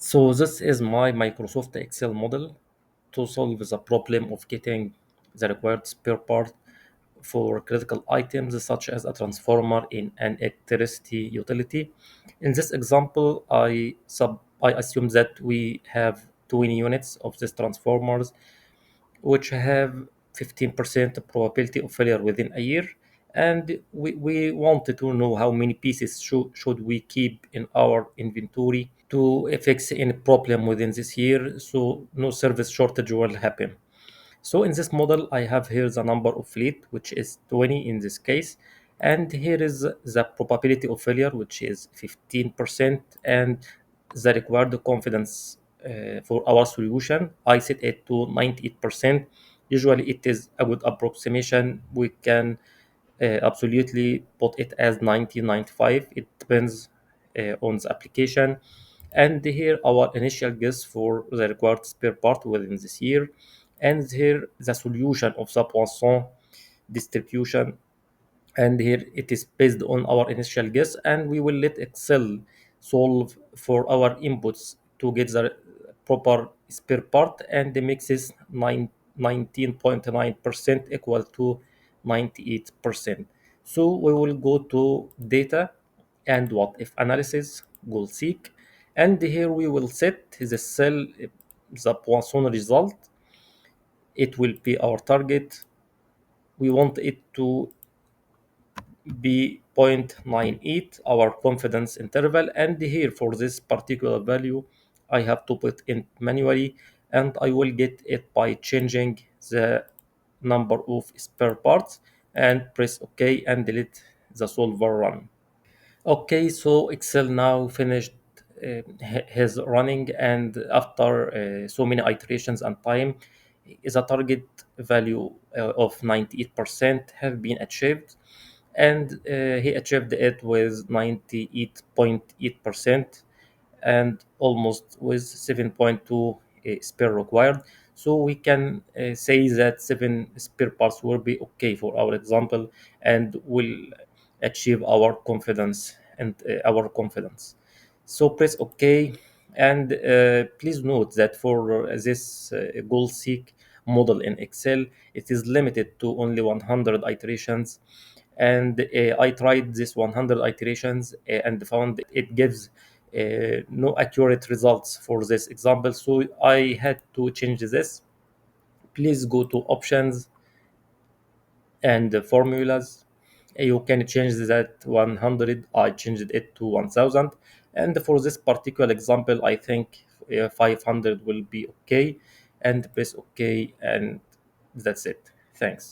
So this is my Microsoft Excel model to solve the problem of getting the required spare part for critical items such as a transformer in an electricity utility. In this example, I assume that we have 20 units of these transformers which have 15% probability of failure within a year. And we wanted to know how many pieces should we keep in our inventory to fix any problem within this year so no service shortage will happen. So in this model, I have here the number of fleet, which is 20 in this case. And here is the probability of failure, which is 15%, and the required confidence for our solution. I set it to 98%. Usually it is a good approximation. We can absolutely put it as 1995. It depends on the application. And here our initial guess for the required spare part within this year. And here the solution of the Poisson distribution. And here it is based on our initial guess, and we will let Excel solve for our inputs to get the proper spare part, and the mix is 19.9% equal to 98%. So we will go to data and what if analysis, goal seek, and here we will set the cell, the Poisson result. It will be our target. We want it to be 0.98 our confidence interval, and here for this particular value I have to put in manually, and I will get it by changing the number of spare parts and press OK and delete the solver run. Okay, so Excel now finished his running, and after so many iterations and time, the target value of 98% have been achieved, and he achieved it with 98.8% and almost with 7.2 spare required. So we can say that 7 spare parts will be okay for our example and will achieve our confidence and our confidence. So press OK, and please note that for this goal seek model in Excel, it is limited to only 100 iterations, and I tried this 100 iterations and found it gives no accurate results for this example, so I had to change this. Please go to options and formulas. You can change that 100, I changed it to 1000, and for this particular example I think 500 will be okay, and press OK, and that's it. Thanks.